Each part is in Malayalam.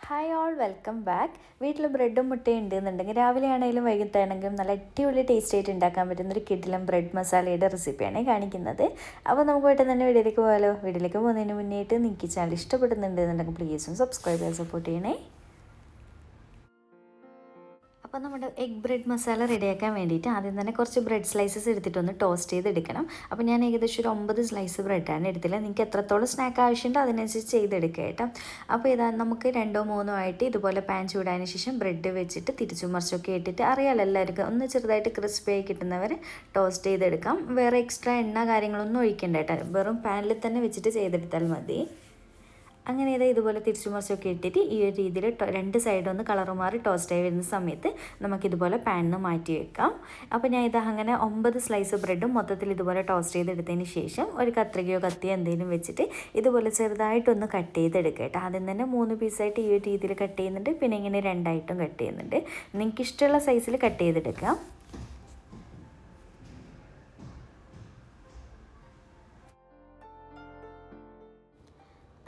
Hi all, welcome back. വീട്ടിൽ ബ്രെഡും മുട്ടയും ഉണ്ടെന്നുണ്ടെങ്കിൽ രാവിലെ ആണെങ്കിലും വൈകിട്ടാണെങ്കിലും നല്ല അടിപൊളി ടേസ്റ്റ് ആയിട്ട് ഉണ്ടാക്കാൻ പറ്റുന്നൊരു കിടിലം ബ്രെഡ് മസാലയുടെ റെസിപ്പിയാണ് കാണിക്കുന്നത്. അപ്പോൾ നമുക്ക് പെട്ടെന്ന് തന്നെ വീഡിയോയിലേക്ക് പോകാമല്ലോ. വീഡിയോയിലേക്ക് പോകുന്നതിന് മുന്നേയായിട്ട് നിങ്ങൾക്ക് ചാനൽ ഇഷ്ടപ്പെടുന്നുണ്ടെന്നുണ്ടെങ്കിൽ പ്ലീസും സബ്സ്ക്രൈബ് ചെയ്ത് സപ്പോർട്ട് ചെയ്യണേ. അപ്പോൾ നമ്മുടെ എഗ് ബ്രെഡ് മസാല റെഡിയാക്കാൻ വേണ്ടിയിട്ട് ആദ്യം തന്നെ കുറച്ച് ബ്രെഡ് സ്ലൈസസ് എടുത്തിട്ടൊന്ന് ടോസ്റ്റ് ചെയ്തെടുക്കണം. അപ്പോൾ ഞാൻ ഏകദേശം ഒരു 9 സ്ലൈസ് ബ്രെഡാണ് എടുത്തില്ല. നിങ്ങൾക്ക് എത്രത്തോളം സ്നാക്ക് ആവശ്യമുണ്ടോ അതിനനുസരിച്ച് ചെയ്തെടുക്കുക കേട്ടോ. അപ്പോൾ ഇതാ നമുക്ക് 2 or 3 ആയിട്ട് ഇതുപോലെ പാൻ ചൂടായതിന് ശേഷം ബ്രെഡ് വെച്ചിട്ട് തിരിച്ചും മറിച്ചൊക്കെ ഇട്ടിട്ട് അറിയാമല്ലോ എല്ലാവർക്കും ഒന്ന് ചെറുതായിട്ട് ക്രിസ്പി ആയി കിട്ടുന്നവരെ ടോസ്റ്റ് ചെയ്തെടുക്കാം. വേറെ എക്സ്ട്രാ എണ്ണ കാര്യങ്ങളൊന്നും ഒഴിക്കണ്ട കേട്ടോ, വെറും പാനിൽ തന്നെ വെച്ചിട്ട് ചെയ്തെടുത്താൽ മതി. അങ്ങനെ ഇതുപോലെ തിരിച്ചു മറിച്ചൊക്കെ ഇട്ടിട്ട് ഈ ഒരു രീതിയിൽ 2 സൈഡും ഒന്ന് കളർ മാറി ടോസ്റ്റായി വരുന്ന സമയത്ത് നമുക്കിതുപോലെ പാനിൽ നിന്ന് മാറ്റി വെക്കാം. അപ്പോൾ ഞാൻ അങ്ങനെ 9 സ്ലൈസ് ബ്രെഡും മൊത്തത്തിൽ ഇതുപോലെ ടോസ്റ്റ് ചെയ്തെടുത്തതിന് ശേഷം ഒരു കത്രികയോ കത്തിയോ എന്തെങ്കിലും വെച്ചിട്ട് ഇതുപോലെ ചെറുതായിട്ടൊന്ന് കട്ട് ചെയ്തെടുക്കുക കേട്ടോ. ആദ്യം തന്നെ 3 പീസായിട്ട് ഈ ഒരു രീതിയിൽ കട്ട് ചെയ്യുന്നുണ്ട്, പിന്നെ ഇങ്ങനെ 2 ആയിട്ടും കട്ട് ചെയ്യുന്നുണ്ട്. നിങ്ങൾക്ക് ഇഷ്ടമുള്ള സൈസിൽ കട്ട് ചെയ്തെടുക്കാം.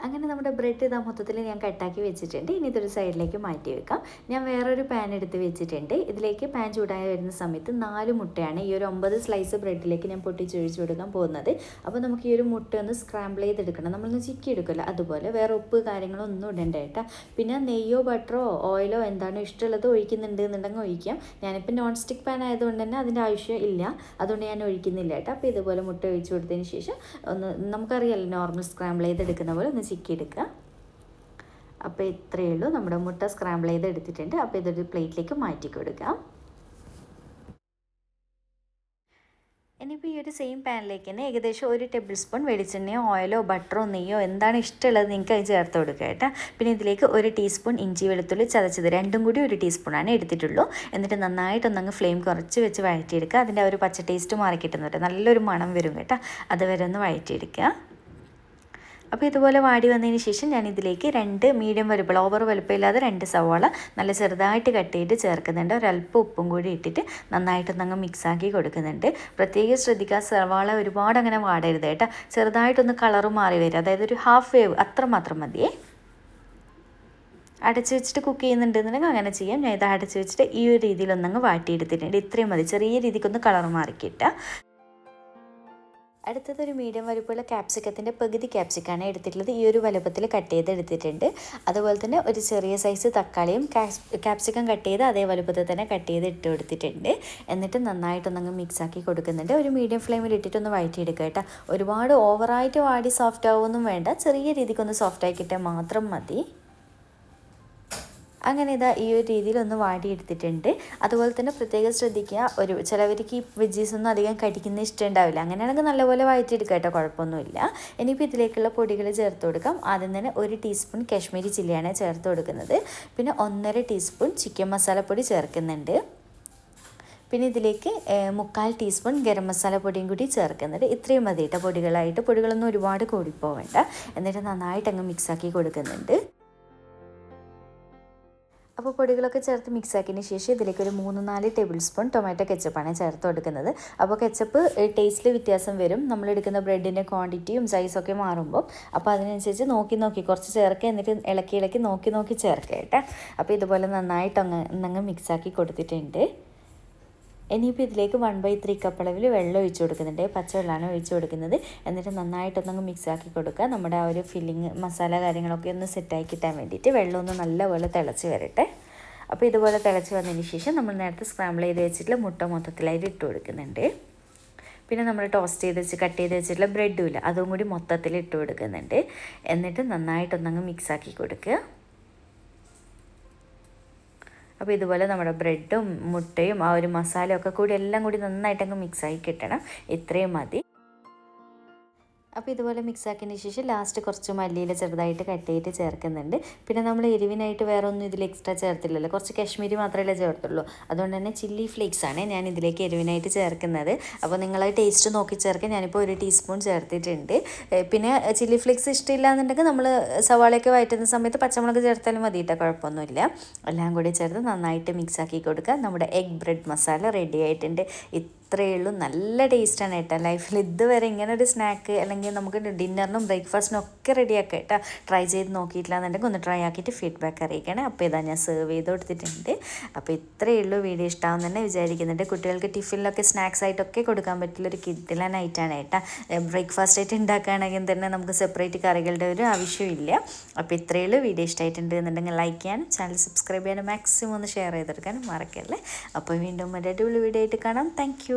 അങ്ങനെ നമ്മുടെ ബ്രെഡ് ഇതാ മൊത്തത്തിൽ ഞാൻ കട്ടാക്കി വെച്ചിട്ടുണ്ട്. ഇനി ഇതൊരു സൈഡിലേക്ക് മാറ്റി വെക്കാം. ഞാൻ വേറൊരു പാൻ എടുത്ത് വെച്ചിട്ടുണ്ട്. ഇതിലേക്ക് പാൻ ചൂടായി വരുന്ന സമയത്ത് 4 മുട്ടയാണ് ഈ ഒരു 9 സ്ലൈസ് ബ്രെഡിലേക്ക് ഞാൻ പൊട്ടിച്ചൊഴിച്ച് കൊടുക്കാൻ പോകുന്നത്. അപ്പോൾ നമുക്ക് ഈ ഒരു മുട്ട ഒന്ന് സ്ക്രാമ്പിൾ ചെയ്തെടുക്കണം, നമ്മളൊന്ന് ചിക്കി എടുക്കില്ല. അതുപോലെ വേറെ ഉപ്പ് കാര്യങ്ങളൊന്നും ഇടണ്ട കേട്ടോ. പിന്നെ നെയ്യോ ബട്ടറോ ഓയിലോ എന്താണോ ഇഷ്ടമുള്ളത് ഒഴിക്കുന്നുണ്ട് എന്നുണ്ടെങ്കിൽ ഒഴിക്കാം. ഞാനിപ്പോൾ നോൺ സ്റ്റിക്ക് പാൻ ആയതുകൊണ്ട് തന്നെ അതിൻ്റെ ആവശ്യം ഇല്ല, അതുകൊണ്ട് ഞാൻ ഒഴിക്കുന്നില്ല കേട്ടോ. അപ്പോൾ ഇതുപോലെ മുട്ട ഒഴിച്ച് കൊടുത്തതിന് ശേഷം ഒന്ന് നമുക്കറിയാമല്ലോ നോർമൽ സ്ക്രാമ്പിൾ ചെയ്തെടുക്കുന്ന പോലെ ഒന്ന് ചിക്കി എടുക്കുക. അപ്പോൾ ഇത്രയേ ഉള്ളൂ, നമ്മുടെ മുട്ട സ്ക്രാമ്പിൾ ചെയ്ത് എടുത്തിട്ടുണ്ട്. അപ്പോൾ ഇതൊരു പ്ലേറ്റിലേക്ക് മാറ്റി കൊടുക്കാം. ഇനിയിപ്പോൾ ഈ ഒരു സെയിം പാനിലേക്ക് തന്നെ ഏകദേശം 1 ടേബിൾ സ്പൂൺ വെളിച്ചെണ്ണയോ ഓയിലോ ബട്ടറോ നെയ്യോ എന്താണ് ഇഷ്ടമുള്ളത് നിങ്ങൾക്ക് അത് ചേർത്ത് കൊടുക്കുക കേട്ടോ. പിന്നെ ഇതിലേക്ക് 1 ടീസ്പൂൺ ഇഞ്ചി വെളുത്തുള്ളി ചതച്ചത്, രണ്ടും കൂടി 1 ടീസ്പൂണാണ് എടുത്തിട്ടുള്ളൂ. എന്നിട്ട് നന്നായിട്ടൊന്നങ്ങ് ഫ്ലെയിം കുറച്ച് വെച്ച് വഴറ്റിയെടുക്കുക. അതിൻ്റെ ഒരു പച്ച ടേസ്റ്റ് മാറി കിട്ടുന്നുണ്ട്, നല്ലൊരു മണം വരും കേട്ടോ. അതുവരെ ഒന്ന് വഴറ്റിയെടുക്കുക. അപ്പോൾ ഇതുപോലെ വാടി വന്നതിന് ശേഷം ഞാൻ ഇതിലേക്ക് 2 മീഡിയം വലുപ്പം, ഓവർ വലുപ്പമില്ലാതെ 2 സവാള നല്ല ചെറുതായിട്ട് കട്ട് ചെയ്ത് ചേർക്കുന്നുണ്ട്. ഒരല്പം ഉപ്പും കൂടി ഇട്ടിട്ട് നന്നായിട്ടൊന്നങ്ങ് മിക്സാക്കി കൊടുക്കുന്നുണ്ട്. പ്രത്യേകം ശ്രദ്ധിക്കുക, സവാള ഒരുപാട് അങ്ങനെ വാടരുത് കേട്ടോ. ചെറുതായിട്ടൊന്ന് കളറ് മാറി വരും, അതായത് ഒരു ഹാഫ് വേവ് അത്രമാത്രം മതിയേ. അടച്ച് വെച്ചിട്ട് കുക്ക് ചെയ്യുന്നുണ്ടെന്നുണ്ടെങ്കിൽ അങ്ങനെ ചെയ്യാം. ഞാൻ ഇത് അടച്ച് വെച്ചിട്ട് ഈ ഒരു രീതിയിലൊന്നങ്ങ് വാട്ടിയെടുത്തിട്ടുണ്ട്. ഇത്രയും മതി, ചെറിയ രീതിക്കൊന്ന് കളർ മാറിക്കിട്ടുക. അടുത്തതൊരു മീഡിയം വലുപ്പമുള്ള ക്യാപ്സിക്കത്തിൻ്റെ പകുതി ക്യാപ്സിക്കാണ് എടുത്തിട്ടുള്ളത്. ഈ ഒരു വലുപ്പത്തിൽ കട്ട് ചെയ്ത് എടുത്തിട്ടുണ്ട്. അതുപോലെ തന്നെ ഒരു ചെറിയ സൈസ് തക്കാളിയും ക്യാപ്സിക്കം കട്ട് ചെയ്ത് അതേ വലുപ്പത്തിൽ തന്നെ കട്ട് ചെയ്ത് ഇട്ട് കൊടുത്തിട്ടുണ്ട്. എന്നിട്ട് നന്നായിട്ടൊന്നങ്ങ് മിക്സാക്കി കൊടുക്കുന്നുണ്ട്. ഒരു മീഡിയം ഫ്ലെയിമിൽ ഇട്ടിട്ടൊന്ന് വഴറ്റിയെടുക്കുക കേട്ടോ. ഒരുപാട് ഓവറായിട്ട് വാടി സോഫ്റ്റ് ആവുമൊന്നും വേണ്ട, ചെറിയ രീതിക്കൊന്ന് സോഫ്റ്റ് ആക്കിയിട്ടാൽ മാത്രം മതി. അങ്ങനെ ഈ ഒരു രീതിയിലൊന്ന് വാടിയെടുത്തിട്ടുണ്ട്. അതുപോലെ തന്നെ പ്രത്യേകം ശ്രദ്ധിക്കുക, ചിലവർക്ക് ഈ വെജീസൊന്നും അധികം കടിക്കുന്ന ഇഷ്ടം ഉണ്ടാവില്ല. അങ്ങനെയാണെങ്കിൽ നല്ലപോലെ വഴറ്റിയെടുക്കുക കേട്ടോ, കുഴപ്പമൊന്നുമില്ല. ഇനിയിപ്പോൾ ഇതിലേക്കുള്ള പൊടികൾ ചേർത്ത് കൊടുക്കാം. ആദ്യം തന്നെ 1 ടീസ്പൂൺ കാശ്മീരി ചില്ലിയാണ് ചേർത്ത് കൊടുക്കുന്നത്. പിന്നെ 1.5 ടീസ്പൂൺ ചിക്കൻ മസാലപ്പൊടി ചേർക്കുന്നുണ്ട്. പിന്നെ ഇതിലേക്ക് 3/4 ടീസ്പൂൺ ഗരം മസാല പൊടിയും കൂടി ചേർക്കുന്നുണ്ട്. ഇത്രയും മതി കേട്ടോ പൊടികളായിട്ട്. പൊടികളൊന്നും ഒരുപാട് കൂടിപ്പോവേണ്ട. എന്നിട്ട് നന്നായിട്ട് അങ്ങ് മിക്സാക്കി കൊടുക്കുന്നുണ്ട്. അപ്പോൾ പൊടികളൊക്കെ ചേർത്ത് മിക്സാക്കിയതിന് ശേഷം ഇതിലേക്ക് ഒരു 3-4 ടേബിൾ സ്പൂൺ ടൊമാറ്റോ കെച്ചപ്പാണ് ചേർത്ത് കൊടുക്കുന്നത്. അപ്പോൾ കെച്ചപ്പ് ടേസ്റ്റിൽ വ്യത്യാസം വരും, നമ്മളെടുക്കുന്ന ബ്രെഡിൻ്റെ ക്വാണ്ടിറ്റിയും സൈസൊക്കെ മാറുമ്പോൾ. അപ്പോൾ അതിനനുസരിച്ച് നോക്കി കുറച്ച് ചേർക്കുക. എന്നിട്ട് ഇളക്കി നോക്കി ചേർക്കുക കേട്ടോ. അപ്പോൾ ഇതുപോലെ നന്നായിട്ട് അങ്ങ് മിക്സാക്കി കൊടുത്തിട്ടുണ്ട്. ഇനിയിപ്പോൾ ഇതിലേക്ക് 1/3 കപ്പ് അളവിൽ വെള്ളം ഒഴിച്ച് കൊടുക്കുന്നുണ്ട്. പച്ചവെള്ളമാണ് ഒഴിച്ച് കൊടുക്കുന്നത്. എന്നിട്ട് നന്നായിട്ടൊന്നങ്ങ് മിക്സാക്കി കൊടുക്കുക. നമ്മുടെ ആ ഒരു ഫില്ലിങ് മസാല കാര്യങ്ങളൊക്കെ ഒന്ന് സെറ്റാക്കി കിട്ടാൻ വേണ്ടിയിട്ട് വെള്ളമൊന്ന് നല്ലപോലെ തിളച്ച് വരട്ടെ. അപ്പോൾ ഇതുപോലെ തിളച്ച് വന്നതിന് ശേഷം നമ്മൾ നേരത്തെ സ്ക്രാമ്പിൾ ചെയ്ത് വെച്ചിട്ടുള്ള മുട്ട മൊത്തത്തിലായിട്ട് ഇട്ട് കൊടുക്കുന്നുണ്ട്. പിന്നെ നമ്മൾ ടോസ്റ്റ് ചെയ്ത് വെച്ച് കട്ട് ചെയ്ത് വെച്ചിട്ടുള്ള ബ്രെഡും ഇല്ല, അതും കൂടി മൊത്തത്തിൽ ഇട്ട് കൊടുക്കുന്നുണ്ട്. എന്നിട്ട് നന്നായിട്ടൊന്നങ്ങ് മിക്സാക്കി കൊടുക്കുക. അപ്പോൾ ഇതുപോലെ നമ്മുടെ ബ്രെഡും മുട്ടയും ആ ഒരു മസാലയൊക്കെ കൂടി എല്ലാം കൂടി നന്നായിട്ടങ്ങ് മിക്സായി കിട്ടണം. ഇത്രയും മതി. അപ്പോൾ ഇതുപോലെ മിക്സാക്കിയതിന് ശേഷം ലാസ്റ്റ് കുറച്ച് മല്ലിയില ചെറുതായിട്ട് കട്ട് ചെയ്തിട്ട് ചേർക്കുന്നുണ്ട്. പിന്നെ നമ്മൾ എരിവിനായിട്ട് വേറെ ഒന്നും ഇതിൽ എക്സ്ട്രാ ചേർത്തില്ലല്ലോ, കുറച്ച് കാശ്മീരി മാത്രമല്ലേ ചേർത്തുള്ളൂ. അതുകൊണ്ട് തന്നെ ചില്ലി ഫ്ലേക്സാണ് ഞാൻ ഇതിലേക്ക് എരിവിനായിട്ട് ചേർക്കുന്നത്. അപ്പോൾ നിങ്ങൾ ടേസ്റ്റ് നോക്കി ചേർക്കുക. ഞാനിപ്പോൾ 1 ടീസ്പൂൺ ചേർത്തിട്ടുണ്ട്. പിന്നെ ചില്ലി ഫ്ലേക്സ് ഇഷ്ടമില്ല എന്നുണ്ടെങ്കിൽ നമ്മൾ സവാളയൊക്കെ വഴറ്റുന്ന സമയത്ത് പച്ചമുളക് ചേർത്താലും മതി കേട്ടോ, കുഴപ്പമൊന്നുമില്ല. എല്ലാം കൂടി ചേർത്ത് നന്നായിട്ട് മിക്സാക്കി കൊടുക്കുക. നമ്മുടെ എഗ് ബ്രെഡ് മസാല റെഡി ആയിട്ടുണ്ട്. ഇത്രയേ ഉള്ളൂ. നല്ല ടേസ്റ്റാണ് കേട്ടോ. ലൈഫിൽ ഇതുവരെ ഇങ്ങനെ ഒരു സ്നാക്ക് അല്ലെങ്കിൽ നമുക്ക് ഡിന്നറിനും ബ്രേക്ക്ഫാസ്റ്റിനും ഒക്കെ റെഡിയാക്കാം കേട്ടോ. ട്രൈ ചെയ്ത് നോക്കിയിട്ടില്ല എന്നുണ്ടെങ്കിൽ ഒന്ന് ട്രൈ ആക്കിയിട്ട് ഫീഡ്ബാക്ക് അറിയിക്കണേ. അപ്പോൾ ഇതാ ഞാൻ സെർവ് ചെയ്ത് കൊടുത്തിട്ടുണ്ട്. അപ്പോൾ ഇത്രയേ ഉള്ളൂ. വീഡിയോ ഇഷ്ടമാവും തന്നെ വിചാരിക്കുന്നുണ്ട്. കുട്ടികൾക്ക് ടിഫിനിലൊക്കെ സ്നാക്സ് ആയിട്ടൊക്കെ കൊടുക്കാൻ പറ്റുള്ളൊരു കിഡിലനായിട്ടാണ് കേട്ടോ. ബ്രേക്ക്ഫാസ്റ്റ് ആയിട്ട് ഉണ്ടാക്കുകയാണെങ്കിൽ തന്നെ നമുക്ക് സെപ്പറേറ്റ് കറികളുടെ ഒരു ആവശ്യമില്ല. അപ്പോൾ ഇത്രയേ ഉള്ളൂ. വീഡിയോ ഇഷ്ടമായിട്ടുണ്ട് എന്നുണ്ടെങ്കിൽ ലൈക്ക് ചെയ്യാനും ചാനൽ സബ്സ്ക്രൈബ് ചെയ്യാനും മാക്സിമം ഒന്ന് ഷെയർ ചെയ്തെടുക്കാനും മറക്കല്ലേ. അപ്പോൾ വീണ്ടും ഒരു അടിപൊളി വീഡിയോ ആയിട്ട് കാണാം. താങ്ക്